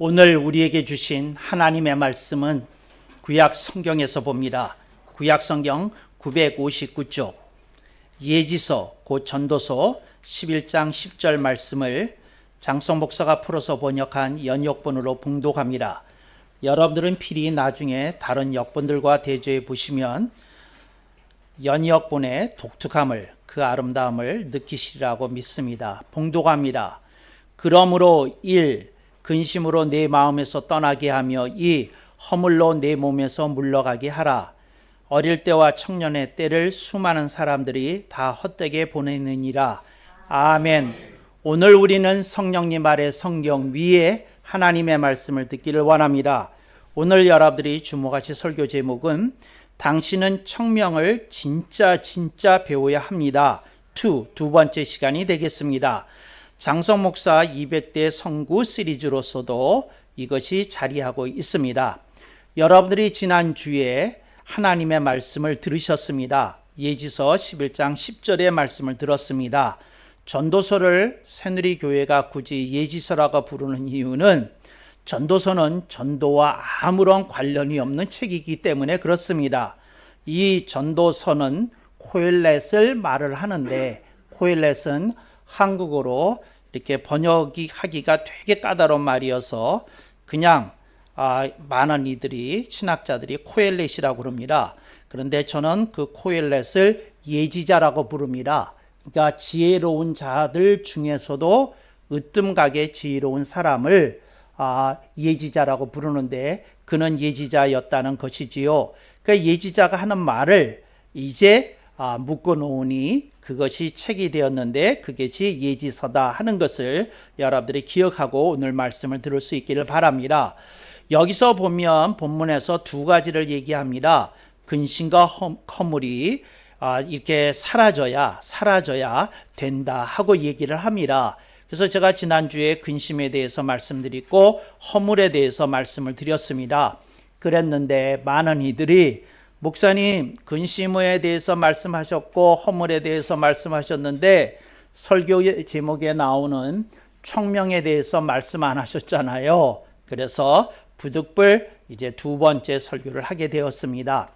오늘 우리에게 주신 하나님의 말씀은 구약 성경에서 봅니다. 구약 성경 959쪽 예지서 곧 전도서 11장 10절 말씀을 장성 목사가 풀어서 번역한 연역본으로 봉독합니다. 여러분들은 필히 나중에 다른 역본들과 대조해 보시면 연역본의 독특함을, 그 아름다움을 느끼시리라고 믿습니다. 봉독합니다. 그러므로 1. 근심으로 내 마음에서 떠나게 하며 2. 허물로 내 몸에서 물러가게 하라. 어릴 때와 청년의 때를 수많은 사람들이 다 헛되게 보내느니라. 아멘. 오늘 우리는 성령님 아래 성경 위에 하나님의 말씀을 듣기를 원합니다. 오늘 여러분들이 주목하실 설교 제목은 당신은 청명을 진짜 배워야 합니다. 두 번째 시간이 되겠습니다. 장성 목사 200대 성구 시리즈로서도 이것이 자리하고 있습니다. 여러분들이 지난주에 하나님의 말씀을 들으셨습니다. 예지서 11장 10절의 말씀을 들었습니다. 전도서를 새누리교회가 굳이 예지서라고 부르는 이유는 전도서는 전도와 아무런 관련이 없는 책이기 때문에 그렇습니다. 이 전도서는 코엘렛을 말을 하는데 코엘렛은 한국어로 이렇게 번역이 하기가 되게 까다로운 말이어서 그냥 많은 이들이 신학자들이 코엘렛이라고 부릅니다. 그런데 저는 그 코엘렛을 예지자라고 부릅니다. 그러니까 지혜로운 자들 중에서도 으뜸가게 지혜로운 사람을 예지자라고 부르는데 그는 예지자였다는 것이지요. 그 예지자가 하는 말을 이제 묶어놓으니 그것이 책이 되었는데 그것이 예지서다 하는 것을 여러분들이 기억하고 오늘 말씀을 들을 수 있기를 바랍니다. 여기서 보면 본문에서 두 가지를 얘기합니다. 근심과 허물이 이렇게 사라져야 된다 하고 얘기를 합니다. 그래서 제가 지난주에 근심에 대해서 말씀드리고 허물에 대해서 말씀을 드렸습니다. 그랬는데 많은 이들이 목사님 근심에 대해서 말씀하셨고 허물에 대해서 말씀하셨는데 설교 제목에 나오는 청명에 대해서 말씀 안 하셨잖아요. 그래서 부득불 이제 두 번째 설교를 하게 되었습니다.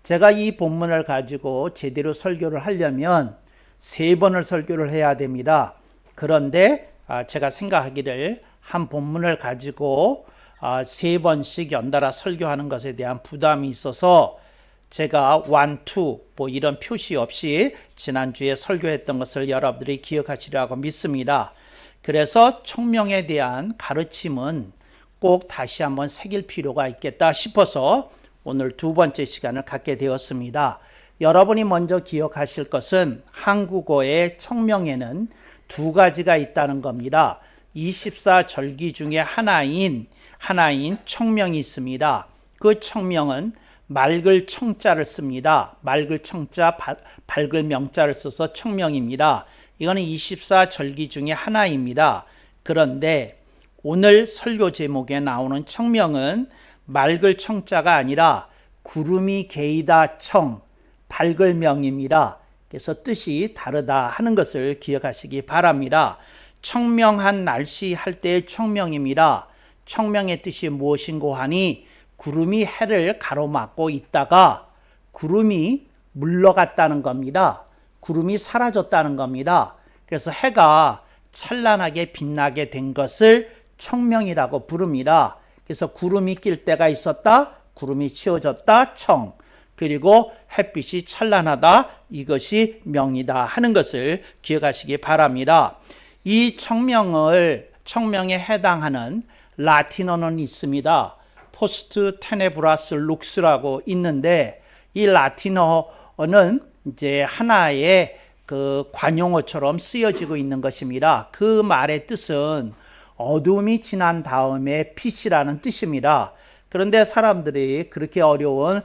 제가 이 본문을 가지고 제대로 설교를 하려면 3번을 설교를 해야 됩니다. 그런데 제가 생각하기를 한 본문을 가지고 3번씩 연달아 설교하는 것에 대한 부담이 있어서 제가 1, 2 이런 표시 없이 지난주에 설교했던 것을 여러분들이 기억하시리라고 믿습니다. 그래서 청명에 대한 가르침은 꼭 다시 한번 새길 필요가 있겠다 싶어서 오늘 두 번째 시간을 갖게 되었습니다. 여러분이 먼저 기억하실 것은 한국어의 청명에는 두 가지가 있다는 겁니다. 24절기 중에 하나인 청명이 있습니다. 그 청명은 맑을 청자를 씁니다. 맑을 청자, 밝을 명자를 써서 청명입니다. 이거는 24절기 중에 하나입니다. 그런데 오늘 설교 제목에 나오는 청명은 맑을 청자가 아니라 구름이 개이다 청, 밝을 명입니다. 그래서 뜻이 다르다 하는 것을 기억하시기 바랍니다. 청명한 날씨 할 때의 청명입니다. 청명의 뜻이 무엇인고 하니 구름이 해를 가로막고 있다가 구름이 물러갔다는 겁니다. 구름이 사라졌다는 겁니다. 그래서 해가 찬란하게 빛나게 된 것을 청명이라고 부릅니다. 그래서 구름이 낄 때가 있었다, 구름이 치워졌다, 청. 그리고 햇빛이 찬란하다, 이것이 명이다 하는 것을 기억하시기 바랍니다. 이 청명에 해당하는 라틴어는 있습니다. 포스트 테네브라스 룩스라고 있는데 이 라틴어는 이제 하나의 그 관용어처럼 쓰여지고 있는 것입니다. 그 말의 뜻은 어둠이 지난 다음에 빛이라는 뜻입니다. 그런데 사람들이 그렇게 어려운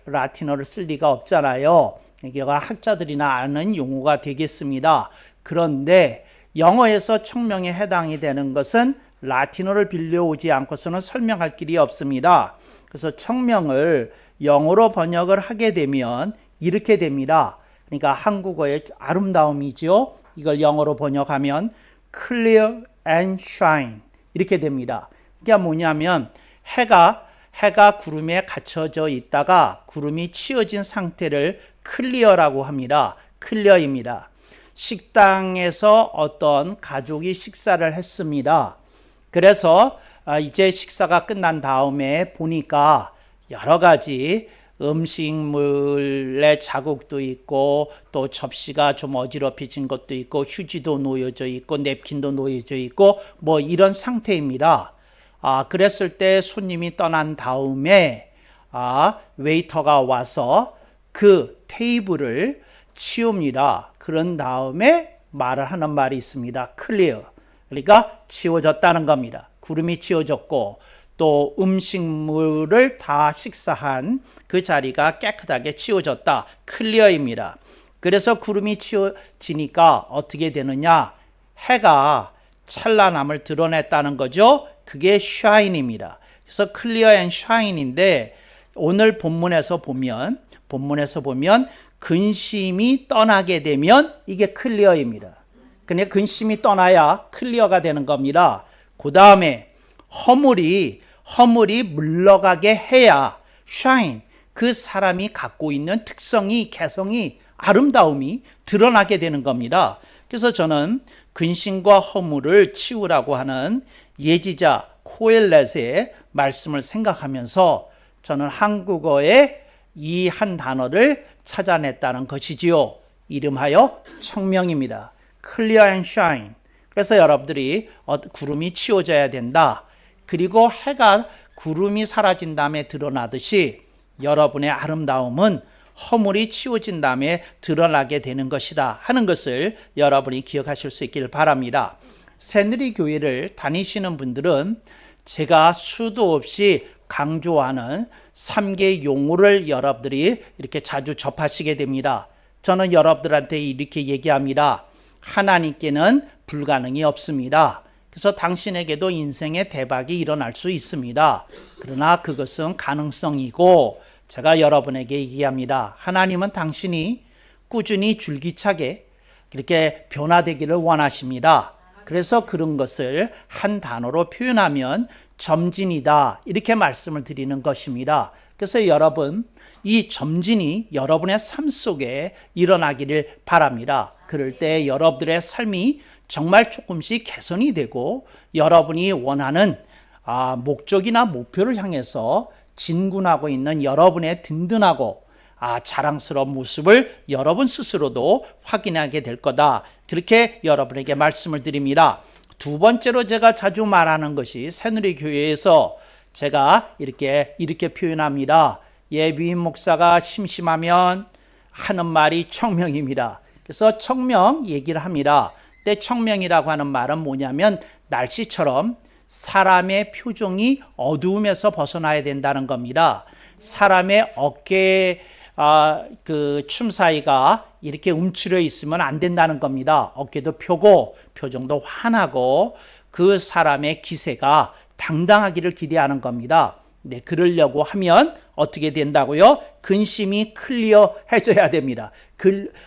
라틴어를 쓸 리가 없잖아요. 이게가 학자들이나 아는 용어가 되겠습니다. 그런데 영어에서 청명에 해당이 되는 것은 라틴어를 빌려오지 않고서는 설명할 길이 없습니다. 그래서 청명을 영어로 번역을 하게 되면 이렇게 됩니다. 그러니까 한국어의 아름다움이죠. 이걸 영어로 번역하면 clear and shine 이렇게 됩니다. 이게 뭐냐면 해가 구름에 갇혀져 있다가 구름이 치워진 상태를 클리어라고 합니다. 클리어입니다. 식당에서 어떤 가족이 식사를 했습니다. 그래서 이제 식사가 끝난 다음에 보니까 여러 가지 음식물의 자국도 있고 또 접시가 좀 어지럽혀진 것도 있고 휴지도 놓여져 있고 냅킨도 놓여져 있고 뭐 이런 상태입니다. 그랬을 때 손님이 떠난 다음에 웨이터가 와서 그 테이블을 치웁니다. 그런 다음에 말을 하는 말이 있습니다. 클리어. 그러니까 치워졌다는 겁니다. 구름이 치워졌고 또 음식물을 다 식사한 그 자리가 깨끗하게 치워졌다. 클리어입니다. 그래서 구름이 치워지니까 어떻게 되느냐? 해가 찬란함을 드러냈다는 거죠. 그게 shine입니다. 그래서 clear and shine인데 오늘 본문에서 보면 근심이 떠나게 되면 이게 clear입니다. 근데 근심이 떠나야 클리어가 되는 겁니다. 그 다음에 허물이 물러가게 해야 shine, 그 사람이 갖고 있는 특성이, 개성이, 아름다움이 드러나게 되는 겁니다. 그래서 저는 근심과 허물을 치우라고 하는 예지자 코엘렛의 말씀을 생각하면서 저는 한국어의 이 한 단어를 찾아냈다는 것이지요. 이름하여 청명입니다. Clear and shine. 그래서 여러분들이 구름이 치워져야 된다. 그리고 해가 구름이 사라진 다음에 드러나듯이 여러분의 아름다움은 허물이 치워진 다음에 드러나게 되는 것이다 하는 것을 여러분이 기억하실 수 있기를 바랍니다. 새누리 교회를 다니시는 분들은 제가 수도 없이 강조하는 3개 용어를 여러분들이 이렇게 자주 접하시게 됩니다. 저는 여러분들한테 이렇게 얘기합니다. 하나님께는 불가능이 없습니다. 그래서 당신에게도 인생의 대박이 일어날 수 있습니다. 그러나 그것은 가능성이고 제가 여러분에게 얘기합니다. 하나님은 당신이 꾸준히 줄기차게 그렇게 변화되기를 원하십니다. 그래서 그런 것을 한 단어로 표현하면 점진이다 이렇게 말씀을 드리는 것입니다. 그래서 여러분 이 점진이 여러분의 삶 속에 일어나기를 바랍니다. 그럴 때 여러분들의 삶이 정말 조금씩 개선이 되고 여러분이 원하는 목적이나 목표를 향해서 진군하고 있는 여러분의 든든하고 자랑스러운 모습을 여러분 스스로도 확인하게 될 거다. 그렇게 여러분에게 말씀을 드립니다. 두 번째로 제가 자주 말하는 것이 새누리교회에서 제가 이렇게 표현합니다. 예비인 목사가 심심하면 하는 말이 청명입니다. 그래서 청명 얘기를 합니다. 근데 청명이라고 하는 말은 뭐냐면 날씨처럼 사람의 표정이 어두움에서 벗어나야 된다는 겁니다. 사람의 어깨에 그 춤 사이가 이렇게 움츠려 있으면 안 된다는 겁니다. 어깨도 펴고 표정도 환하고 그 사람의 기세가 당당하기를 기대하는 겁니다. 네, 그러려고 하면 어떻게 된다고요? 근심이 클리어해져야 됩니다.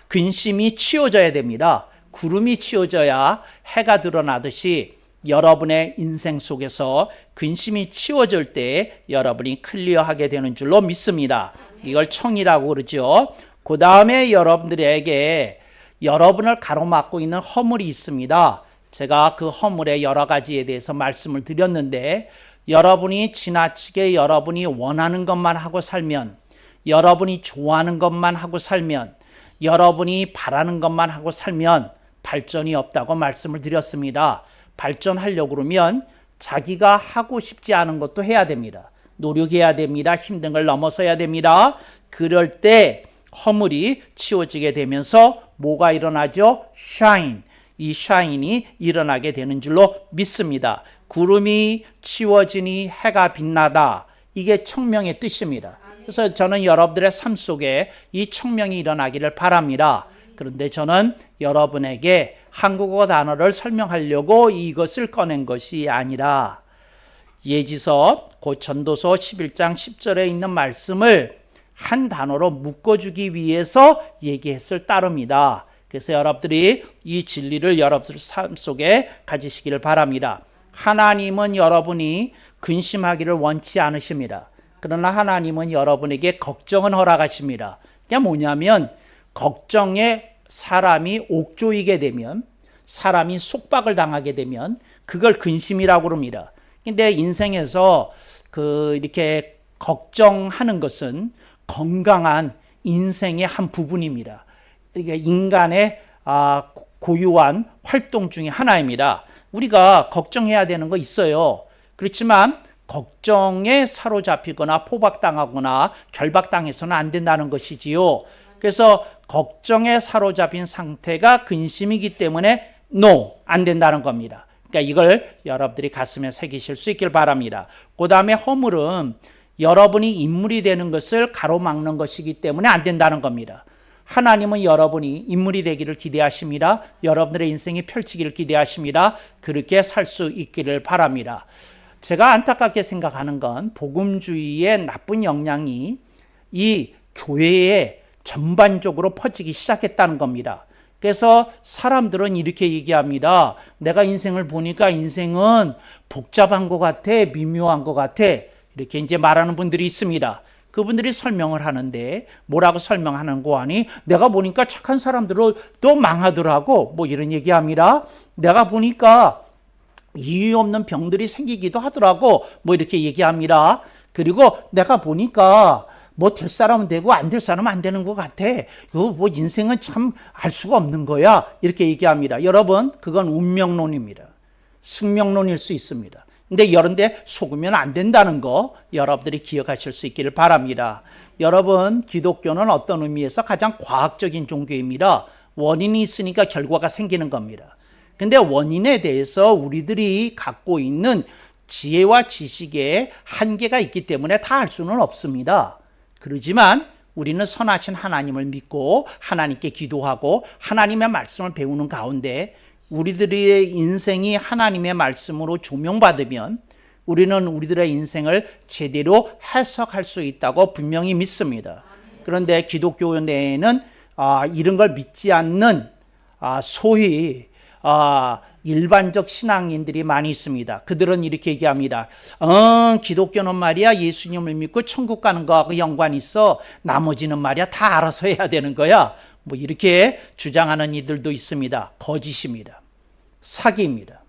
근심이 치워져야 됩니다. 구름이 치워져야 해가 드러나듯이 여러분의 인생 속에서 근심이 치워질 때 여러분이 클리어하게 되는 줄로 믿습니다. 이걸 청이라고 그러죠. 그 다음에 여러분들에게 여러분을 가로막고 있는 허물이 있습니다. 제가 그 허물의 여러 가지에 대해서 말씀을 드렸는데 여러분이 지나치게 여러분이 원하는 것만 하고 살면, 여러분이 좋아하는 것만 하고 살면, 여러분이 바라는 것만 하고 살면 발전이 없다고 말씀을 드렸습니다. 발전하려고 그러면 자기가 하고 싶지 않은 것도 해야 됩니다. 노력해야 됩니다. 힘든 걸 넘어서야 됩니다. 그럴 때 허물이 치워지게 되면서 뭐가 일어나죠? shine. 이 shine이 일어나게 되는 줄로 믿습니다. 구름이 치워지니 해가 빛나다. 이게 청명의 뜻입니다. 그래서 저는 여러분들의 삶 속에 이 청명이 일어나기를 바랍니다. 그런데 저는 여러분에게 한국어 단어를 설명하려고 이것을 꺼낸 것이 아니라 예지서 곧 전도서 11장 10절에 있는 말씀을 한 단어로 묶어주기 위해서 얘기했을 따름이다. 그래서 여러분들이 이 진리를 여러분들 삶 속에 가지시기를 바랍니다. 하나님은 여러분이 근심하기를 원치 않으십니다. 그러나 하나님은 여러분에게 걱정은 허락하십니다. 그게 뭐냐면 걱정에 사람이 옥조이게 되면, 사람이 속박을 당하게 되면 그걸 근심이라고 합니다. 근데 인생에서 이렇게 걱정하는 것은 건강한 인생의 한 부분입니다. 이게 인간의 고유한 활동 중에 하나입니다. 우리가 걱정해야 되는 거 있어요. 그렇지만 걱정에 사로잡히거나 포박당하거나 결박당해서는 안 된다는 것이지요. 그래서 걱정에 사로잡힌 상태가 근심이기 때문에 안 된다는 겁니다. 그러니까 이걸 여러분들이 가슴에 새기실 수 있길 바랍니다. 그 다음에 허물은 여러분이 인물이 되는 것을 가로막는 것이기 때문에 안 된다는 겁니다. 하나님은 여러분이 인물이 되기를 기대하십니다. 여러분들의 인생이 펼치기를 기대하십니다. 그렇게 살 수 있기를 바랍니다. 제가 안타깝게 생각하는 건 복음주의의 나쁜 영향이 이 교회에 전반적으로 퍼지기 시작했다는 겁니다. 그래서 사람들은 이렇게 얘기합니다. 내가 인생을 보니까 인생은 복잡한 것 같아, 미묘한 것 같아. 이렇게 이제 말하는 분들이 있습니다. 그분들이 설명을 하는데 뭐라고 설명하는 거 아니? 내가 보니까 착한 사람들은 또 망하더라고. 뭐 이런 얘기합니다. 내가 보니까 이유 없는 병들이 생기기도 하더라고. 뭐 이렇게 얘기합니다. 그리고 내가 보니까 뭐 될 사람은 되고 안 될 사람은 안 되는 것 같아. 이거 뭐 인생은 참 알 수가 없는 거야. 이렇게 얘기합니다. 여러분, 그건 운명론입니다. 숙명론일 수 있습니다. 근데 이런데 속으면 안 된다는 거 여러분들이 기억하실 수 있기를 바랍니다. 여러분, 기독교는 어떤 의미에서 가장 과학적인 종교입니다. 원인이 있으니까 결과가 생기는 겁니다. 근데 원인에 대해서 우리들이 갖고 있는 지혜와 지식에 한계가 있기 때문에 다 알 수는 없습니다. 그러지만 우리는 선하신 하나님을 믿고 하나님께 기도하고 하나님의 말씀을 배우는 가운데 우리들의 인생이 하나님의 말씀으로 조명받으면 우리는 우리들의 인생을 제대로 해석할 수 있다고 분명히 믿습니다. 그런데 기독교 내에는 이런 걸 믿지 않는 소위 일반적 신앙인들이 많이 있습니다. 그들은 이렇게 얘기합니다. 기독교는 말이야 예수님을 믿고 천국 가는 거하고 연관이 있어. 나머지는 말이야 다 알아서 해야 되는 거야. 뭐 이렇게 주장하는 이들도 있습니다. 거짓입니다. 사기입니다.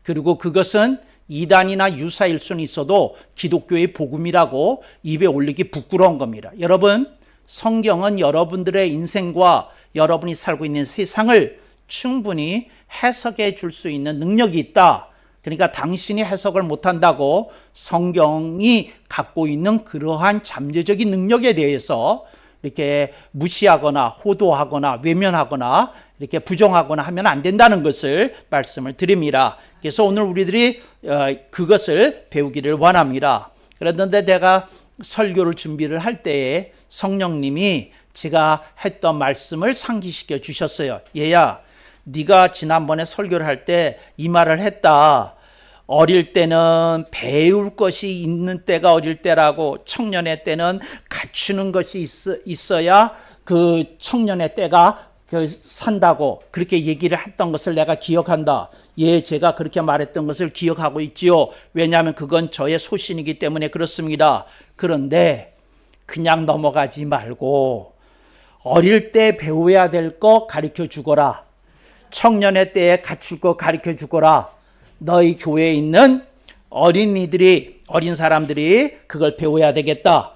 그리고 그것은 이단이나 유사일 수는 있어도 기독교의 복음이라고 입에 올리기 부끄러운 겁니다. 여러분, 성경은 여러분들의 인생과 여러분이 살고 있는 세상을 충분히 해석해 줄 수 있는 능력이 있다. 그러니까 당신이 해석을 못한다고 성경이 갖고 있는 그러한 잠재적인 능력에 대해서 이렇게 무시하거나 호도하거나 외면하거나 이렇게 부정하거나 하면 안 된다는 것을 말씀을 드립니다. 그래서 오늘 우리들이 그것을 배우기를 원합니다. 그런데 내가 설교를 준비를 할 때에 성령님이 제가 했던 말씀을 상기시켜 주셨어요. 얘야, 네가 지난번에 설교를 할 때 이 말을 했다. 어릴 때는 배울 것이 있는 때가 어릴 때라고, 청년의 때는 갖추는 것이 있어야 그 청년의 때가 산다고 그렇게 얘기를 했던 것을 내가 기억한다. 예, 제가 그렇게 말했던 것을 기억하고 있지요. 왜냐하면 그건 저의 소신이기 때문에 그렇습니다. 그런데 그냥 넘어가지 말고 어릴 때 배워야 될 거 가르쳐 주거라. 청년의 때에 갖출 거 가르쳐 주거라. 너희 교회에 있는 어린이들이, 어린 사람들이 그걸 배워야 되겠다.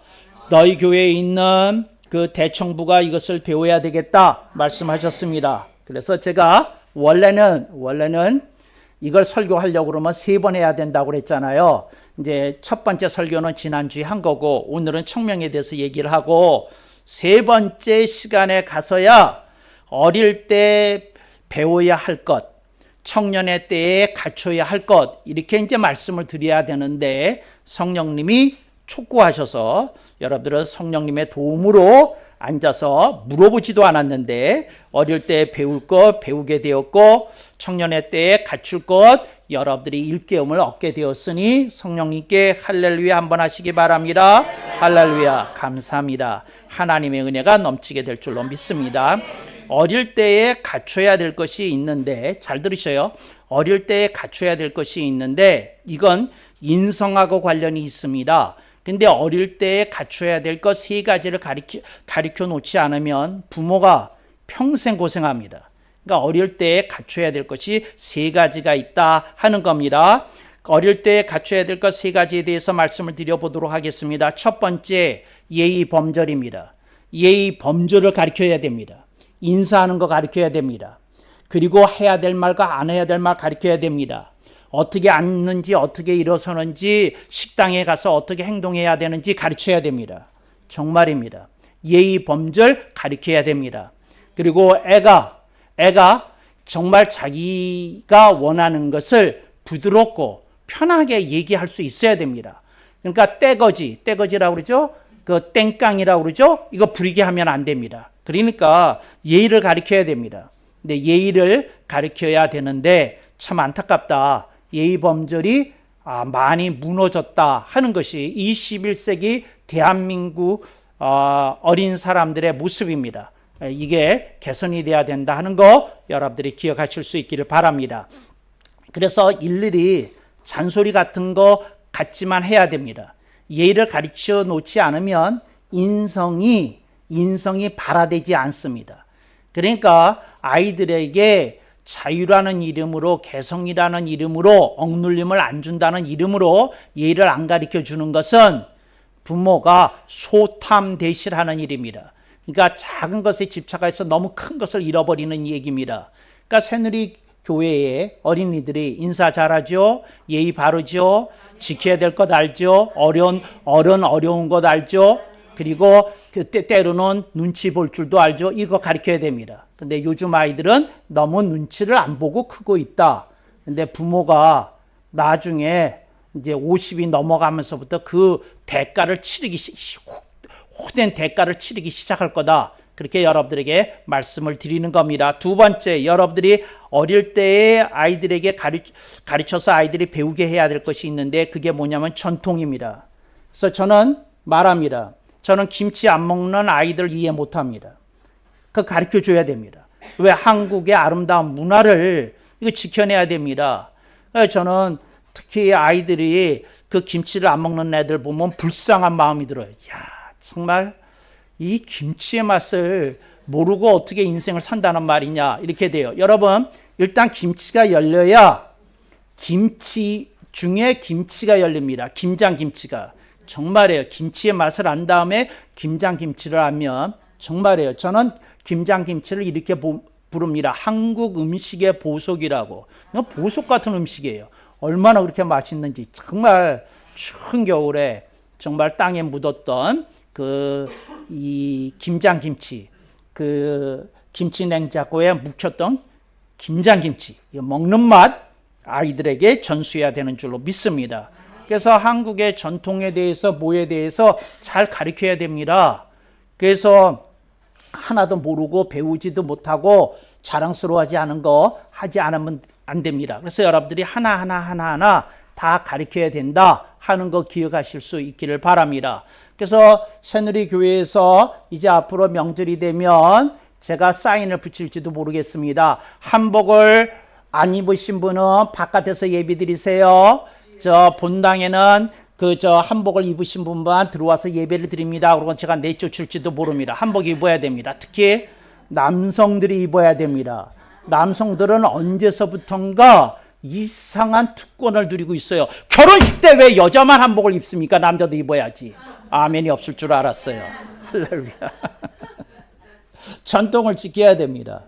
너희 교회에 있는 그 대청부가 이것을 배워야 되겠다 말씀하셨습니다. 그래서 제가 원래는 이걸 설교하려고 그러면 3번 해야 된다고 그랬잖아요. 이제 첫 번째 설교는 지난주에 한 거고 오늘은 청명에 대해서 얘기를 하고 3번째 시간에 가서야 어릴 때 배워야 할 것, 청년의 때에 갖춰야 할 것, 이렇게 이제 말씀을 드려야 되는데 성령님이 촉구하셔서 여러분들은 성령님의 도움으로 앉아서 물어보지도 않았는데 어릴 때 배울 것 배우게 되었고 청년의 때에 갖출 것 여러분들이 일깨움을 얻게 되었으니 성령님께 할렐루야 한번 하시기 바랍니다. 할렐루야. 감사합니다. 하나님의 은혜가 넘치게 될 줄로 믿습니다. 어릴 때에 갖춰야 될 것이 있는데, 잘 들으셔요. 어릴 때에 갖춰야 될 것이 있는데 이건 인성하고 관련이 있습니다. 근데 어릴 때 갖춰야 될 것 세 가지를 가르쳐 놓지 않으면 부모가 평생 고생합니다. 그러니까 어릴 때 갖춰야 될 것이 세 가지가 있다 하는 겁니다. 어릴 때 갖춰야 될 것 세 가지에 대해서 말씀을 드려보도록 하겠습니다. 첫 번째, 예의 범절입니다. 예의 범절을 가르쳐야 됩니다. 인사하는 거 가르쳐야 됩니다. 그리고 해야 될 말과 안 해야 될 말 가르쳐야 됩니다. 어떻게 앉는지 어떻게 일어서는지 식당에 가서 어떻게 행동해야 되는지 가르쳐야 됩니다. 정말입니다. 예의 범절 가르쳐야 됩니다. 그리고 애가 정말 자기가 원하는 것을 부드럽고 편하게 얘기할 수 있어야 됩니다. 그러니까 떼거지라고 그러죠? 그 땡깡이라고 그러죠? 이거 부리게 하면 안 됩니다. 그러니까 예의를 가르쳐야 됩니다. 근데 예의를 가르쳐야 되는데 참 안타깝다. 예의 범절이 많이 무너졌다 하는 것이 21세기 대한민국 어린 사람들의 모습입니다. 이게 개선이 돼야 된다 하는 거 여러분들이 기억하실 수 있기를 바랍니다. 그래서 일일이 잔소리 같은 거 같지만 해야 됩니다. 예의를 가르쳐 놓지 않으면 인성이 발화되지 않습니다. 그러니까 아이들에게 자유라는 이름으로 개성이라는 이름으로 억눌림을 안 준다는 이름으로 예의를 안 가르쳐 주는 것은 부모가 소탐대실하는 일입니다. 그러니까 작은 것에 집착해서 너무 큰 것을 잃어버리는 얘기입니다. 그러니까 새누리 교회의 어린이들이 인사 잘하죠, 예의 바르죠, 지켜야 될 것 알죠, 어려운 것 알죠, 그리고 때로는 눈치 볼 줄도 알죠. 이거 가르쳐야 됩니다. 근데 요즘 아이들은 너무 눈치를 안 보고 크고 있다. 근데 부모가 나중에 이제 50이 넘어가면서부터 그 대가를 호된 대가를 치르기 시작할 거다. 그렇게 여러분들에게 말씀을 드리는 겁니다. 두 번째, 여러분들이 어릴 때에 아이들에게 가르쳐서 아이들이 배우게 해야 될 것이 있는데 그게 뭐냐면 전통입니다. 그래서 저는 말합니다. 저는 김치 안 먹는 아이들 이해 못합니다. 그거 가르쳐줘야 됩니다. 왜? 한국의 아름다운 문화를 이거 지켜내야 됩니다. 저는 특히 아이들이 그 김치를 안 먹는 애들 보면 불쌍한 마음이 들어요. 야, 정말 이 김치의 맛을 모르고 어떻게 인생을 산다는 말이냐 이렇게 돼요. 여러분, 일단 김치가 열려야 김치 중에 김치가 열립니다. 김장김치가. 정말이에요. 김치의 맛을 안 다음에 김장김치를 하면 정말이에요. 저는 김장김치를 이렇게 부릅니다. 한국 음식의 보석이라고. 보석 같은 음식이에요. 얼마나 그렇게 맛있는지. 정말 추운 겨울에 정말 땅에 묻었던 이 김장김치, 그 김치 냉장고에 묵혔던 김장김치, 먹는 맛 아이들에게 전수해야 되는 줄로 믿습니다. 그래서 한국의 전통에 대해서 뭐에 대해서 잘 가르쳐야 됩니다. 그래서 하나도 모르고 배우지도 못하고 자랑스러워하지 않은 거 하지 않으면 안 됩니다. 그래서 여러분들이 하나하나 다 가르쳐야 된다 하는 거 기억하실 수 있기를 바랍니다. 그래서 새누리교회에서 이제 앞으로 명절이 되면 제가 사인을 붙일지도 모르겠습니다. 한복을 안 입으신 분은 바깥에서 예배 드리세요. 저 본당에는 한복을 입으신 분만 들어와서 예배를 드립니다. 그러고 제가 내쫓을지도 모릅니다. 한복 입어야 됩니다. 특히 남성들이 입어야 됩니다. 남성들은 언제서부턴가 이상한 특권을 누리고 있어요. 결혼식 때 왜 여자만 한복을 입습니까? 남자도 입어야지. 아멘이 없을 줄 알았어요. 할렐루야. 전통을 지켜야 됩니다.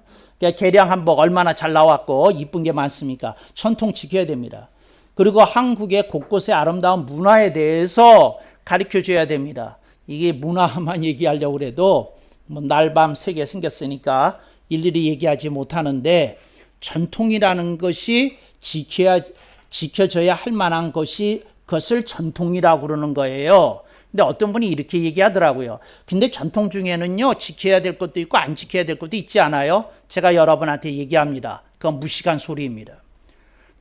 개량 한복 얼마나 잘 나왔고 이쁜 게 많습니까? 전통 지켜야 됩니다. 그리고 한국의 곳곳의 아름다운 문화에 대해서 가르쳐줘야 됩니다. 이게 문화만 얘기하려고 해도 날밤 새게 생겼으니까 일일이 얘기하지 못하는데 전통이라는 것이 지켜져야 할 만한 것을 전통이라고 그러는 거예요. 근데 어떤 분이 이렇게 얘기하더라고요. 근데 전통 중에는요, 지켜야 될 것도 있고 안 지켜야 될 것도 있지 않아요? 제가 여러분한테 얘기합니다. 그건 무식한 소리입니다.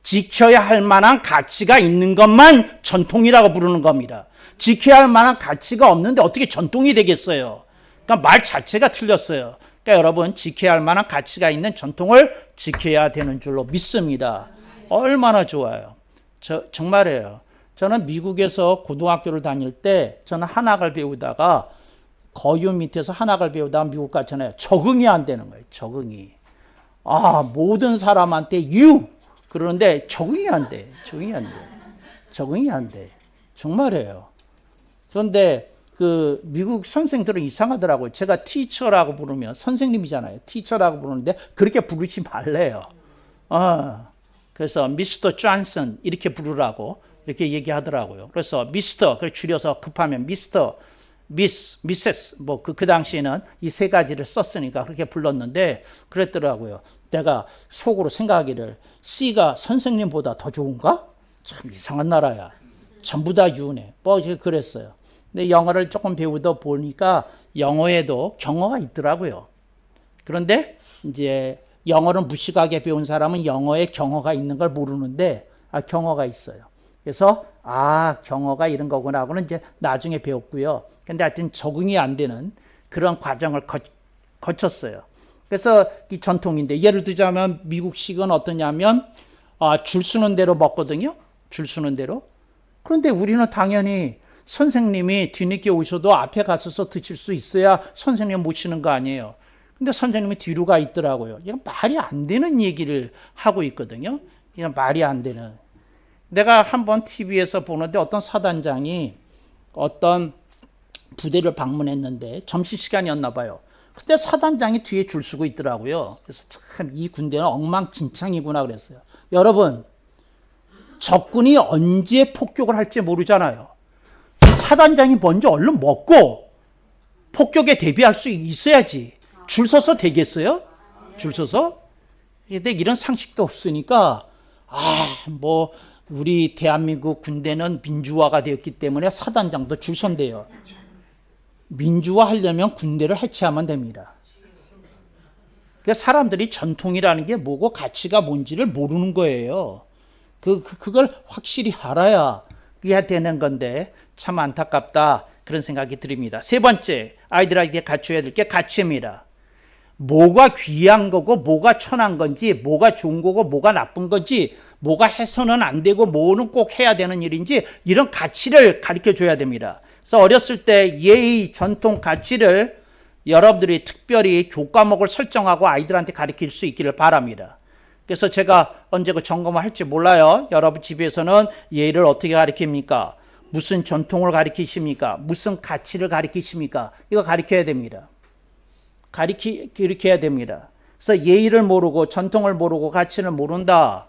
지켜야 할 만한 가치가 있는 것만 전통이라고 부르는 겁니다. 지켜야 할 만한 가치가 없는데 어떻게 전통이 되겠어요? 그러니까 말 자체가 틀렸어요. 그러니까 여러분, 지켜야 할 만한 가치가 있는 전통을 지켜야 되는 줄로 믿습니다. 얼마나 좋아요. 정말이에요. 저는 미국에서 고등학교를 다닐 때 저는 한학을 배우다가 거유 밑에서 한학을 배우다가 미국 갔잖아요. 적응이 안 되는 거예요. 적응이. 모든 사람한테 you 그러는데 적응이 안 돼. 적응이 안 돼. 적응이 안 돼. 정말이에요. 그런데 그 미국 선생들은 이상하더라고요. 제가 티처라고 부르면 선생님이잖아요. 티처라고 부르는데 그렇게 부르지 말래요. 그래서 미스터 존슨 이렇게 부르라고 이렇게 얘기하더라고요. 그래서 미스터 그 줄여서 급하면 미스터, 미세스 그 당시에는 이 세 가지를 썼으니까 그렇게 불렀는데 그랬더라고요. 내가 속으로 생각하기를 C가 선생님보다 더 좋은가? 참 이상한 나라야. 전부 다 유네. 그랬어요. 근데 영어를 조금 배우다 보니까 영어에도 경어가 있더라고요. 그런데 이제 영어를 무식하게 배운 사람은 영어에 경어가 있는 걸 모르는데 경어가 있어요. 그래서 경어가 이런 거구나 하고는 이제 나중에 배웠고요. 근데 하여튼 적응이 안 되는 그런 과정을 거쳤어요. 그래서 이 전통인데 예를 들자면 미국식은 어떠냐면 줄 서는 대로 먹거든요. 줄 서는 대로. 그런데 우리는 당연히 선생님이 뒤늦게 오셔도 앞에 가서서 드실 수 있어야 선생님 모시는 거 아니에요. 근데 선생님이 뒤로 가 있더라고요. 이건 말이 안 되는 얘기를 하고 있거든요. 이건 말이 안 되는. 내가 한번 TV에서 보는데 어떤 사단장이 어떤 부대를 방문했는데 점심시간이었나 봐요. 그때 사단장이 뒤에 줄 서고 있더라고요. 그래서 참 이 군대는 엉망진창이구나 그랬어요. 여러분, 적군이 언제 폭격을 할지 모르잖아요. 사단장이 먼저 얼른 먹고 폭격에 대비할 수 있어야지. 줄 서서 되겠어요? 줄 서서? 근데 이런 상식도 없으니까 우리 대한민국 군대는 민주화가 되었기 때문에 사단장도 줄 선대요. 민주화 하려면 군대를 해체하면 됩니다. 그러니까 사람들이 전통이라는 게 뭐고 가치가 뭔지를 모르는 거예요. 그걸 확실히 알아야 그게 되는 건데 참 안타깝다 그런 생각이 듭니다. 세 번째 아이들에게 갖춰야 될 게 가치입니다. 뭐가 귀한 거고 뭐가 천한 건지 뭐가 좋은 거고 뭐가 나쁜 건지 뭐가 해서는 안 되고 뭐는 꼭 해야 되는 일인지 이런 가치를 가르쳐 줘야 됩니다. 그래서 어렸을 때 예의, 전통, 가치를 여러분들이 특별히 교과목을 설정하고 아이들한테 가르칠 수 있기를 바랍니다. 그래서 제가 언제 그 점검을 할지 몰라요. 여러분 집에서는 예의를 어떻게 가르칩니까? 무슨 전통을 가르치십니까? 무슨 가치를 가르치십니까? 이거 가르쳐야 됩니다. 가르쳐야 됩니다. 그래서 예의를 모르고 전통을 모르고 가치를 모른다.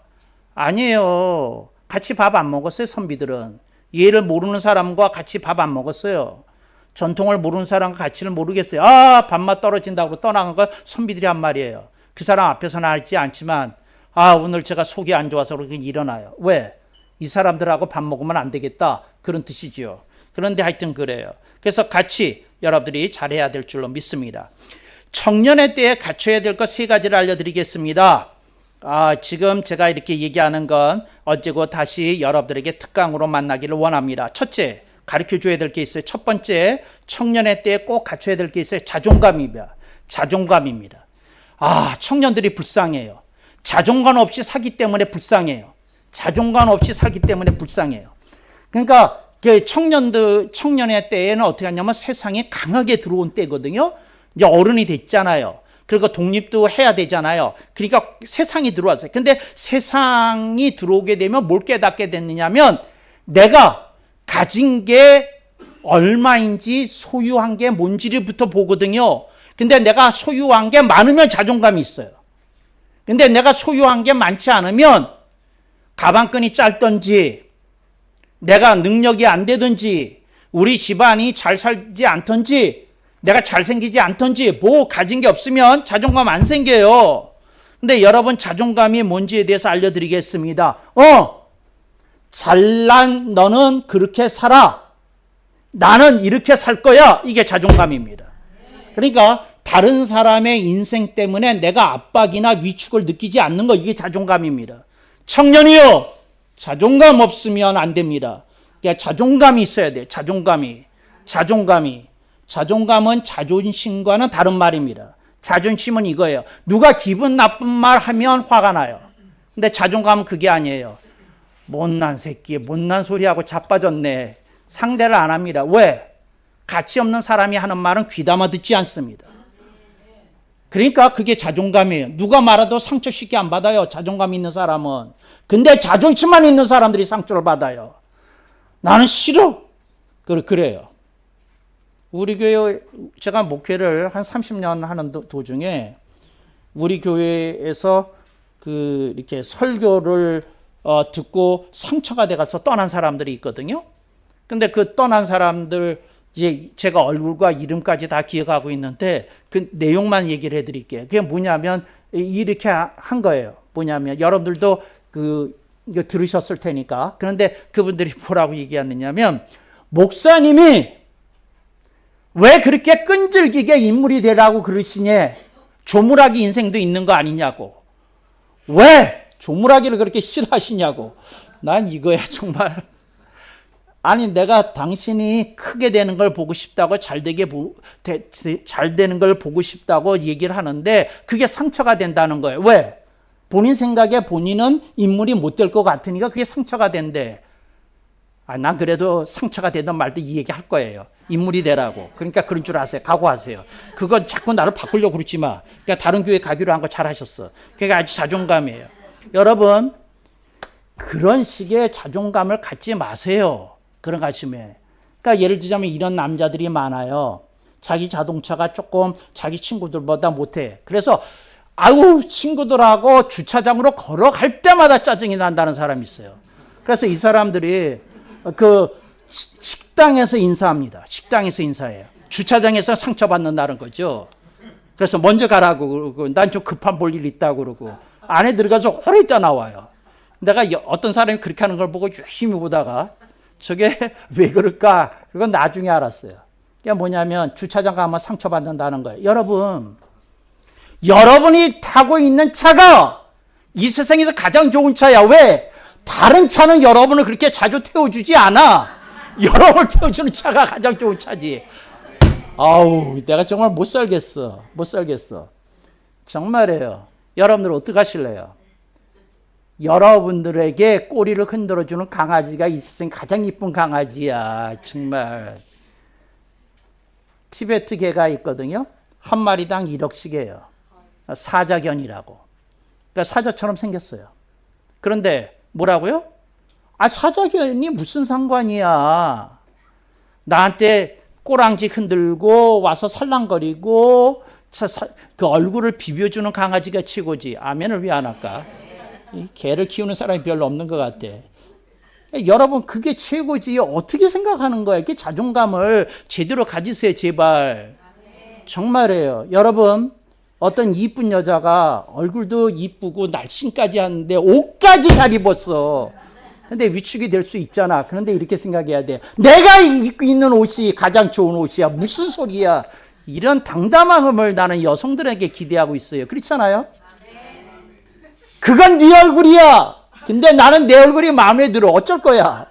아니에요. 같이 밥 안 먹었어요, 선비들은. 예의를 모르는 사람과 같이 밥 안 먹었어요. 전통을 모르는 사람과 가치를 모르겠어요. 밥맛 떨어진다고 떠나간 걸 선비들이 한 말이에요. 그 사람 앞에서는 하지 않지만 오늘 제가 속이 안 좋아서 그렇게 일어나요. 왜? 이 사람들하고 밥 먹으면 안 되겠다. 그런 뜻이지요. 그런데 하여튼 그래요. 그래서 같이 여러분들이 잘해야 될 줄로 믿습니다. 청년의 때에 갖춰야 될 것 세 가지를 알려드리겠습니다. 지금 제가 이렇게 얘기하는 건 어제고 다시 여러분들에게 특강으로 만나기를 원합니다. 첫째, 가르쳐줘야 될 게 있어요. 첫 번째, 청년의 때에 꼭 갖춰야 될 게 있어요. 자존감입니다. 자존감입니다. 청년들이 불쌍해요. 자존감 없이 살기 때문에 불쌍해요. 자존감 없이 살기 때문에 불쌍해요. 그러니까 청년의 때에는 어떻게 하냐면 세상에 강하게 들어온 때거든요. 이제 어른이 됐잖아요. 그리고 독립도 해야 되잖아요. 그러니까 세상이 들어왔어요. 근데 세상이 들어오게 되면 뭘 깨닫게 됐느냐면 내가 가진 게 얼마인지 소유한 게 뭔지부터 보거든요. 근데 내가 소유한 게 많으면 자존감이 있어요. 근데 내가 소유한 게 많지 않으면 가방끈이 짧던지 내가 능력이 안 되든지 우리 집안이 잘 살지 않던지 내가 잘생기지 않던지 가진 게 없으면 자존감 안 생겨요. 근데 여러분 자존감이 뭔지에 대해서 알려드리겠습니다. 잘난 너는 그렇게 살아. 나는 이렇게 살 거야. 이게 자존감입니다. 그러니까 다른 사람의 인생 때문에 내가 압박이나 위축을 느끼지 않는 거 이게 자존감입니다. 청년이요. 자존감 없으면 안 됩니다. 그러니까 자존감이 있어야 돼요. 자존감은 자존심과는 다른 말입니다. 자존심은 이거예요. 누가 기분 나쁜 말 하면 화가 나요. 근데 자존감은 그게 아니에요. 못난 새끼, 못난 소리하고 자빠졌네. 상대를 안 합니다. 왜? 가치 없는 사람이 하는 말은 귀담아 듣지 않습니다. 그러니까 그게 자존감이에요. 누가 말해도 상처 쉽게 안 받아요. 자존감 있는 사람은. 근데 자존심만 있는 사람들이 상처를 받아요. 나는 싫어. 그래요. 우리 교회, 제가 목회를 한 30년 하는 도중에 우리 교회에서 이렇게 설교를 듣고 상처가 돼가서 떠난 사람들이 있거든요. 근데 그 떠난 사람들, 이제 제가 얼굴과 이름까지 다 기억하고 있는데 그 내용만 얘기를 해드릴게요. 그게 뭐냐면 이렇게 한 거예요. 뭐냐면 여러분들도 이거 들으셨을 테니까. 그런데 그분들이 뭐라고 얘기하느냐면 목사님이 왜 그렇게 끈질기게 인물이 되라고 그러시니? 조물하기 인생도 있는 거 아니냐고. 왜 조물하기를 그렇게 싫어하시냐고. 난 이거야 정말. 아니 내가 당신이 크게 되는 걸 보고 싶다고 잘 되는 걸 보고 싶다고 얘기를 하는데 그게 상처가 된다는 거예요. 왜? 본인 생각에 본인은 인물이 못 될 것 같으니까 그게 상처가 된대. 난 그래도 상처가 되든 말든 이 얘기 할 거예요. 인물이 되라고. 그러니까 그런 줄 아세요. 각오하세요. 그건 자꾸 나를 바꾸려고 그러지 마. 그러니까 다른 교회 가기로 한 거 잘하셨어. 그게 아주 자존감이에요. 여러분 그런 식의 자존감을 갖지 마세요. 그런 가심에. 그러니까 예를 들자면 이런 남자들이 많아요. 자기 자동차가 조금 자기 친구들보다 못해. 그래서 친구들하고 주차장으로 걸어갈 때마다 짜증이 난다는 사람이 있어요. 그래서 이 사람들이 식당에서 인사합니다. 식당에서 인사해요. 주차장에서 상처받는다는 거죠. 그래서 먼저 가라고 그러고 난 좀 급한 볼 일 있다고 그러고 안에 들어가서 오래 있다 나와요. 내가 어떤 사람이 그렇게 하는 걸 보고 열심히 보다가 저게 왜 그럴까? 그건 나중에 알았어요. 그게 뭐냐면 주차장 가면 상처받는다는 거예요. 여러분이 타고 있는 차가 이 세상에서 가장 좋은 차야. 왜? 다른 차는 여러분을 그렇게 자주 태워주지 않아. 여러분을 태워주는 차가 가장 좋은 차지. 내가 정말 못 살겠어. 정말이에요. 여러분들 어떻게 하실래요? 여러분들에게 꼬리를 흔들어주는 강아지가 이 세상에 가장 이쁜 강아지야. 정말. 티베트 개가 있거든요. 한 마리당 1억씩이에요. 사자견이라고. 그러니까 사자처럼 생겼어요. 그런데 뭐라고요? 사자견이 무슨 상관이야. 나한테 꼬랑지 흔들고 와서 살랑거리고 그 얼굴을 비벼주는 강아지가 최고지. 아멘을 왜 안 할까? 이 개를 키우는 사람이 별로 없는 것 같아. 여러분 그게 최고지. 어떻게 생각하는 거야? 이렇게 자존감을 제대로 가지세요. 제발. 정말이에요. 여러분 어떤 이쁜 여자가 얼굴도 이쁘고 날씬까지 하는데 옷까지 잘 입었어. 근데 위축이 될 수 있잖아. 그런데 이렇게 생각해야 돼. 내가 입고 있는 옷이 가장 좋은 옷이야. 무슨 소리야. 이런 당담함을 나는 여성들에게 기대하고 있어요. 그렇잖아요? 그건 네 얼굴이야. 근데 나는 내 얼굴이 마음에 들어. 어쩔 거야.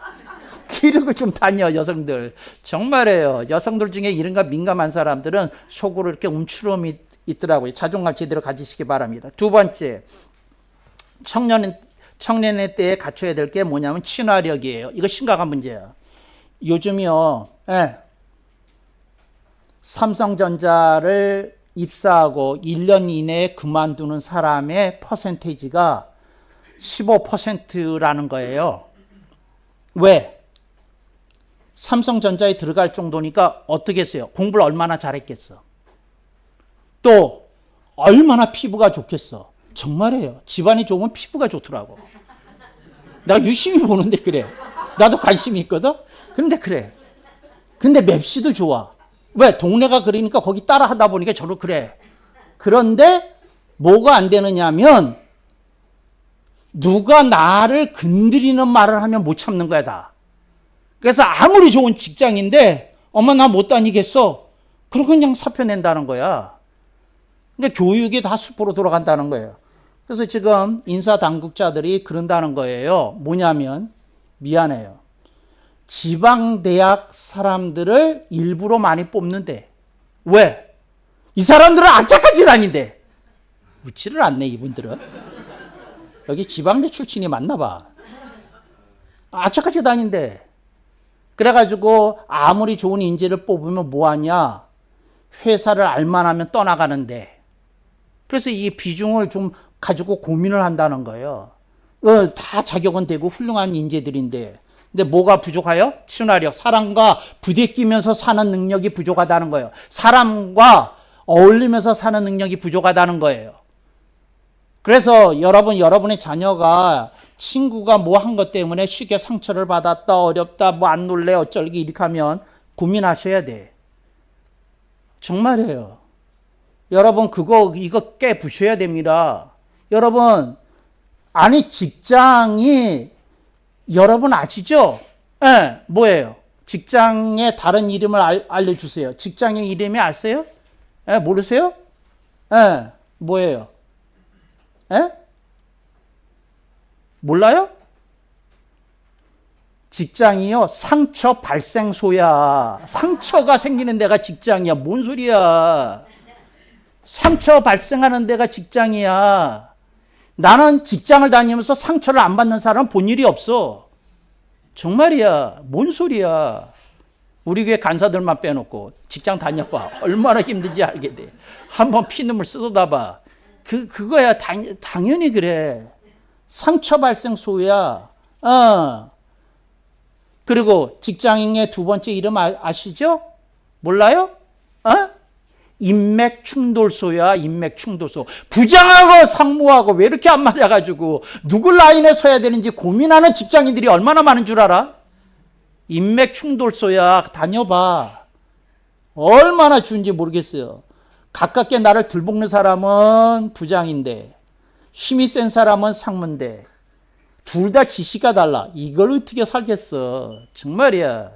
기르고 좀 다녀 여성들. 정말이에요. 여성들 중에 이런 거 민감한 사람들은 속으로 이렇게 움츠러움이 있더라고요. 자존감 제대로 가지시기 바랍니다. 두 번째, 청년의 때에 갖춰야 될 게 뭐냐면 친화력이에요. 이거 심각한 문제예요. 요즘이요. 삼성전자를 입사하고 1년 이내에 그만두는 사람의 퍼센테이지가 15%라는 거예요. 왜? 삼성전자에 들어갈 정도니까 어떻게 했어요? 공부를 얼마나 잘했겠어? 또 얼마나 피부가 좋겠어? 정말이에요. 집안이 좋으면 피부가 좋더라고. 내가 유심히 보는데 그래. 나도 관심이 있거든? 근데 그래. 근데 맵시도 좋아. 왜? 동네가 그러니까 거기 따라 하다 보니까 저로 그래. 그런데 뭐가 안 되느냐면 누가 나를 건드리는 말을 하면 못 참는 거야 다. 그래서 아무리 좋은 직장인데 엄마 나 못 다니겠어. 그러고 그냥 사표 낸다는 거야. 그러니까 교육이 다 수포로 돌아간다는 거예요. 그래서 지금 인사당국자들이 그런다는 거예요. 뭐냐면 미안해요. 지방대학 사람들을 일부러 많이 뽑는데 왜? 이 사람들은 악착한 짓 웃지를 않네 이분들은. 여기 지방대 출신이 맞나 봐. 악착같이 다닌대. 그래가지고 아무리 좋은 인재를 뽑으면 뭐하냐? 회사를 알만하면 떠나가는데. 그래서 이 비중을 좀 가지고 고민을 한다는 거예요. 다 자격은 되고 훌륭한 인재들인데. 근데 뭐가 부족해요? 친화력. 사람과 부대끼면서 사는 능력이 부족하다는 거예요. 사람과 어울리면서 사는 능력이 부족하다는 거예요. 그래서 여러분의 자녀가 친구가 뭐 한 것 때문에 쉽게 상처를 받았다, 어렵다, 뭐 안 놀래, 어쩔기 이렇게 하면 고민하셔야 돼. 정말이에요. 여러분 이거 깨부셔야 됩니다. 여러분, 아니 직장이 여러분 아시죠? 네, 뭐예요? 직장의 다른 이름을 알려주세요. 직장의 이름이 아세요? 네, 모르세요? 네, 뭐예요? 네? 몰라요? 직장이요, 상처 발생소야. 상처가 생기는 데가 직장이야. 뭔 소리야? 상처 발생하는 데가 직장이야. 나는 직장을 다니면서 상처를 안 받는 사람은 본 일이 없어. 정말이야. 뭔 소리야. 우리 교회 간사들만 빼놓고 직장 다녀봐. 얼마나 힘든지 알게 돼. 한번 피눈물 쏟아봐. 그거야. 당연히 그래. 상처 발생 소야. 그리고 직장인의 두 번째 이름 아시죠? 몰라요? 인맥 충돌소야. 인맥 충돌소. 부장하고 상무하고 왜 이렇게 안 맞아가지고 누구 라인에 서야 되는지 고민하는 직장인들이 얼마나 많은 줄 알아? 인맥 충돌소야. 다녀봐. 얼마나 좋은지 모르겠어요. 가깝게 나를 들볶는 사람은 부장인데 힘이 센 사람은 상무인데 둘 다 지시가 달라. 이걸 어떻게 살겠어. 정말이야.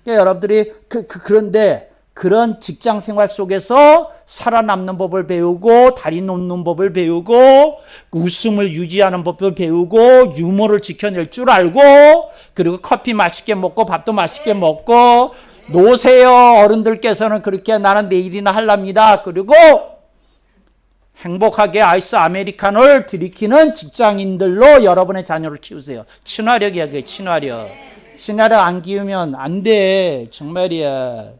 그러니까 여러분들이 그런데 그런 직장 생활 속에서 살아남는 법을 배우고 다리 놓는 법을 배우고 웃음을 유지하는 법을 배우고 유머를 지켜낼 줄 알고 그리고 커피 맛있게 먹고 밥도 맛있게 먹고 노세요. 어른들께서는 그렇게 나는 내일이나 할랍니다. 그리고 행복하게 아이스 아메리카노를 들이키는 직장인들로 여러분의 자녀를 키우세요. 친화력이야. 그게 친화력. 친화력 안 키우면 안 돼. 정말이야.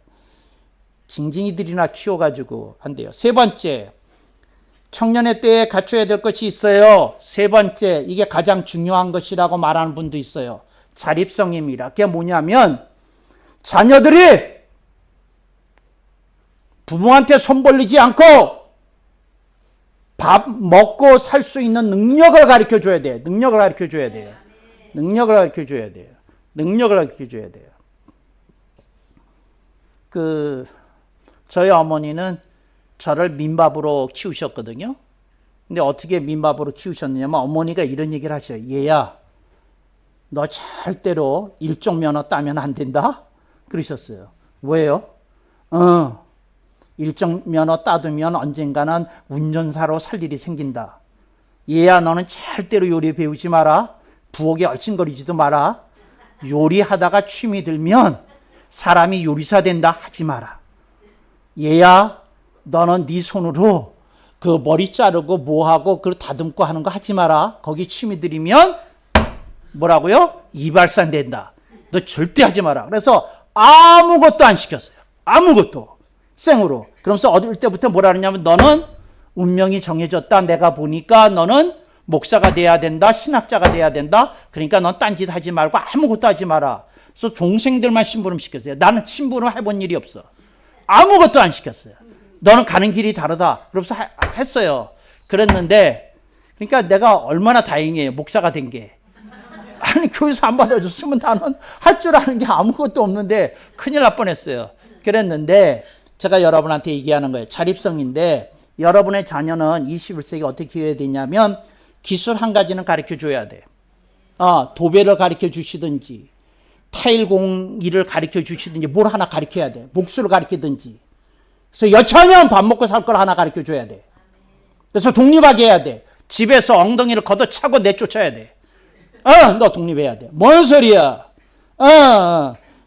징징이들이나 키워가지고 안 돼요. 세 번째, 청년의 때에 갖춰야 될 것이 있어요. 세 번째, 이게 가장 중요한 것이라고 말하는 분도 있어요. 자립성입니다. 그게 뭐냐면 자녀들이 부모한테 손 벌리지 않고 밥 먹고 살 수 있는 능력을 가르쳐 줘야 돼요. 능력을 가르쳐 줘야 돼요. 능력을 가르쳐 줘야 돼요. 능력을 가르쳐 줘야 돼요. 저희 어머니는 저를 민밥으로 키우셨거든요. 근데 어떻게 민밥으로 키우셨느냐면 어머니가 이런 얘기를 하셔요. 얘야, 너 절대로 일종 면허 따면 안 된다? 그러셨어요. 왜요? 일종 면허 따두면 언젠가는 운전사로 살 일이 생긴다. 얘야, 너는 절대로 요리 배우지 마라. 부엌에 얼씬거리지도 마라. 요리하다가 취미 들면 사람이 요리사 된다. 하지 마라. 얘야, 너는 네 손으로 그 머리 자르고 뭐하고 그 다듬고 하는 거 하지 마라. 거기 취미 들이면 뭐라고요? 이발산 된다. 너 절대 하지 마라. 그래서 아무것도 안 시켰어요. 아무것도. 생으로. 그러면서 어릴 때부터 뭐라 그러냐면 너는 운명이 정해졌다. 내가 보니까 너는 목사가 돼야 된다. 신학자가 돼야 된다. 그러니까 넌 딴짓 하지 말고 아무것도 하지 마라. 그래서 동생들만 심부름 시켰어요. 나는 심부름 해본 일이 없어. 아무것도 안 시켰어요. 너는 가는 길이 다르다. 그러면서 했어요. 그랬는데 그러니까 내가 얼마나 다행이에요. 목사가 된 게. 아니 교회에서 안 받아줬으면 나는 할 줄 아는 게 아무것도 없는데 큰일 날 뻔했어요. 그랬는데 제가 여러분한테 얘기하는 거예요. 자립성인데 여러분의 자녀는 21세기 어떻게 키워야 되냐면 기술 한 가지는 가르쳐 줘야 돼. 도배를 가르쳐 주시든지 타일 공일을 가르쳐 주시든지 뭘 하나 가르쳐야 돼. 목수를 가르치든지. 그래서 여차하면 밥 먹고 살 걸 하나 가르쳐 줘야 돼. 그래서 독립하게 해야 돼. 집에서 엉덩이를 걷어차고 내쫓아야 돼. 너 독립해야 돼. 뭔 소리야.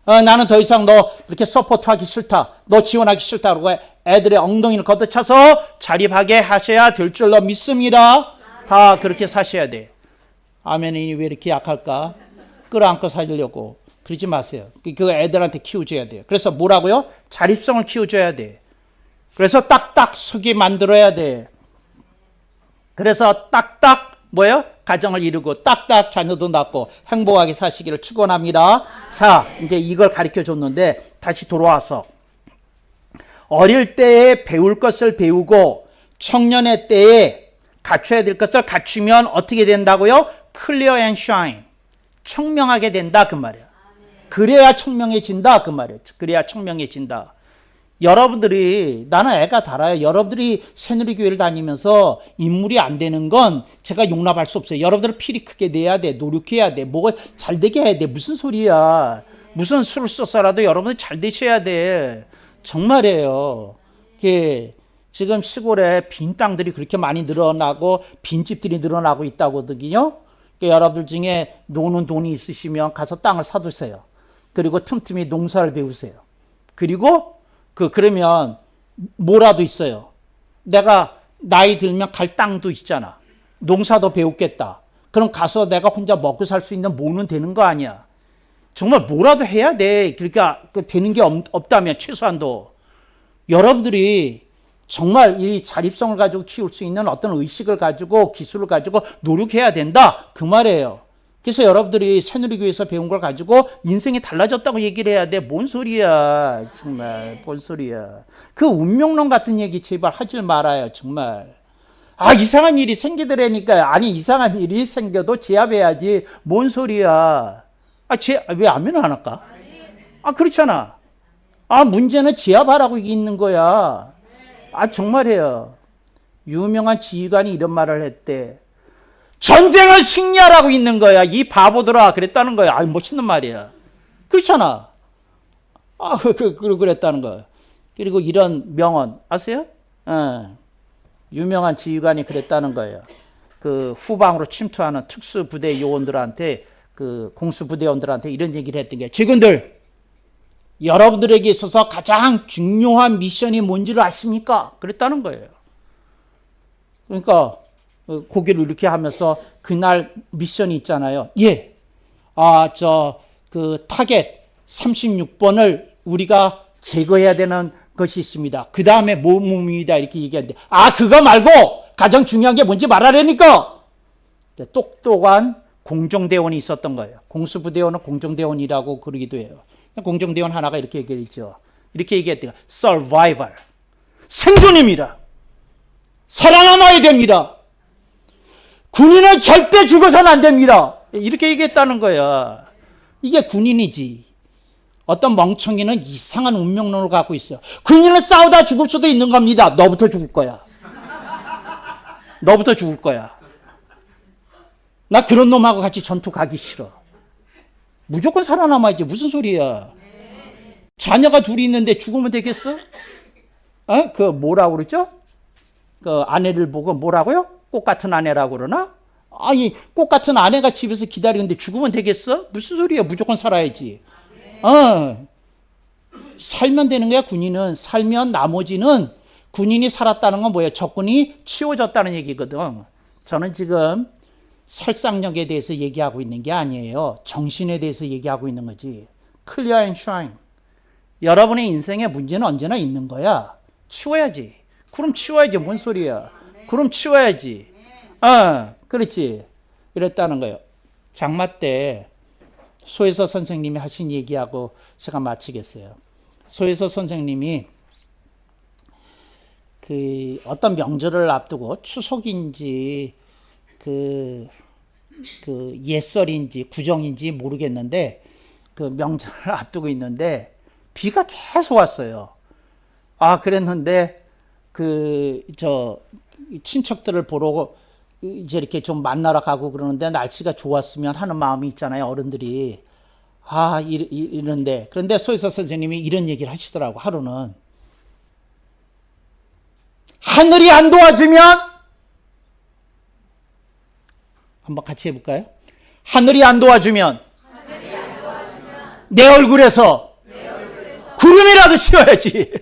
나는 더 이상 너 그렇게 서포트하기 싫다. 너 지원하기 싫다. 그러고 애들의 엉덩이를 걷어차서 자립하게 하셔야 될 줄로 믿습니다. 다 그렇게 사셔야 돼. 아멘이 왜 이렇게 약할까? 끌어안고 살려고 그러지 마세요. 그거 애들한테 키워줘야 돼요. 그래서 뭐라고요? 자립성을 키워줘야 돼. 그래서 딱딱 서게 만들어야 돼. 그래서 딱딱 뭐예요? 가정을 이루고 딱딱 자녀도 낳고 행복하게 사시기를 축원합니다. 자, 이제 이걸 가르쳐 줬는데 다시 돌아와서 어릴 때에 배울 것을 배우고 청년의 때에 갖춰야 될 것을 갖추면 어떻게 된다고요? Clear and shine. 청명하게 된다 그 말이야. 그래야 청명해진다 그 말이야. 그래야 청명해진다. 여러분들이, 나는 애가 달아요. 여러분들이 새누리교회를 다니면서 인물이 안 되는 건 제가 용납할 수 없어요. 여러분들은 피리 크게 내야 돼. 노력해야 돼. 뭐가 잘 되게 해야 돼. 무슨 소리야. 무슨 수를 써서라도 여러분들 잘 되셔야 돼. 정말이에요. 지금 시골에 빈 땅들이 그렇게 많이 늘어나고 빈집들이 늘어나고 있다고 하거든요. 여러분들 중에 노는 돈이 있으시면 가서 땅을 사두세요. 그리고 틈틈이 농사를 배우세요. 그리고 그러면 뭐라도 있어요. 내가 나이 들면 갈 땅도 있잖아. 농사도 배웠겠다. 그럼 가서 내가 혼자 먹고 살 수 있는 뭐는 되는 거 아니야. 정말 뭐라도 해야 돼. 그러니까 되는 게 없다면 최소한도. 여러분들이 정말 이 자립성을 가지고 키울 수 있는 어떤 의식을 가지고 기술을 가지고 노력해야 된다. 그 말이에요. 그래서 여러분들이 새누리교회에서 배운 걸 가지고 인생이 달라졌다고 얘기를 해야 돼. 뭔 소리야. 정말 뭔 소리야. 그 운명론 같은 얘기 제발 하질 말아요. 정말. 이상한 일이 생기더라니까. 아니 이상한 일이 생겨도 제압해야지. 뭔 소리야. 왜 아멘 안 할까? 그렇잖아. 문제는 제압하라고 있는 거야. 정말이에요. 유명한 지휘관이 이런 말을 했대. 전쟁을 승리하라고 있는 거야. 이 바보들아. 그랬다는 거야. 멋있는 말이야. 그렇잖아. 그랬다는 거야. 그리고 이런 명언 아세요? 유명한 지휘관이 그랬다는 거예요. 그 후방으로 침투하는 특수부대 요원들한테, 그 공수부대원들한테 이런 얘기를 했던 게, 직원들, 여러분들에게 있어서 가장 중요한 미션이 뭔지를 아십니까? 그랬다는 거예요. 그러니까 고개를 이렇게 하면서 그날 미션이 있잖아요. 예. 그 타겟 36번을 우리가 제거해야 되는 것이 있습니다. 그 다음에 뭐입니다. 이렇게 얘기하는데, 그거 말고 가장 중요한 게 뭔지 말하라니까. 똑똑한 공정대원이 있었던 거예요. 공수부대원은 공정대원이라고 그러기도 해요. 공정대원 하나가 이렇게 얘기했죠. 이렇게 얘기했대요. Survival. 생존입니다. 살아남아야 됩니다. 군인은 절대 죽어서는 안 됩니다. 이렇게 얘기했다는 거야. 이게 군인이지. 어떤 멍청이는 이상한 운명론을 갖고 있어. 군인은 싸우다 죽을 수도 있는 겁니다. 너부터 죽을 거야. 너부터 죽을 거야. 나 그런 놈하고 같이 전투 가기 싫어. 무조건 살아남아야지. 무슨 소리야. 자녀가 둘이 있는데 죽으면 되겠어? 뭐라고 그러죠? 그 아내를 보고 뭐라고요? 꽃 같은 아내라고 그러나? 꽃 같은 아내가 집에서 기다리는데 죽으면 되겠어? 무슨 소리야. 무조건 살아야지. 살면 되는 거야. 군인은 살면 나머지는, 군인이 살았다는 건 뭐예요? 적군이 치워졌다는 얘기거든. 저는 지금 살상력에 대해서 얘기하고 있는 게 아니에요. 정신에 대해서 얘기하고 있는 거지. Clear and shine. 여러분의 인생에 문제는 언제나 있는 거야. 치워야지. 그럼 치워야지. 뭔 소리야. 그럼 치워야지. 그렇지. 이랬다는 거예요. 장마 때 소혜서 선생님이 하신 얘기하고 제가 마치겠어요. 소혜서 선생님이 그 어떤 명절을 앞두고 추석인지 그 옛설인지 구정인지 모르겠는데 그 명절을 앞두고 있는데 비가 계속 왔어요. 그랬는데 친척들을 보러 이제 이렇게 좀 만나러 가고 그러는데 날씨가 좋았으면 하는 마음이 있잖아요. 어른들이. 이런데. 그런데 소혜서 선생님이 이런 얘기를 하시더라고. 하루는. 하늘이 안 도와주면, 한번 같이 해볼까요? 하늘이 안 도와주면 내 얼굴에서 구름이라도 치워야지.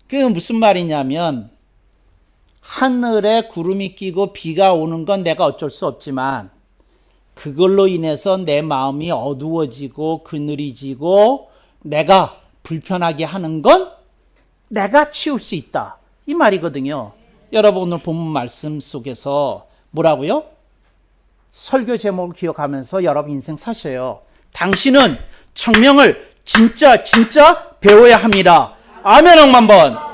그게 무슨 말이냐면, 하늘에 구름이 끼고 비가 오는 건 내가 어쩔 수 없지만 그걸로 인해서 내 마음이 어두워지고 그늘이지고 내가 불편하게 하는 건 내가 치울 수 있다. 이 말이거든요. 여러분 오늘 본문 말씀 속에서 뭐라고요? 설교 제목을 기억하면서 여러분 인생 사셔요. 당신은 청명을 진짜 배워야 합니다. 아멘. 억만 번.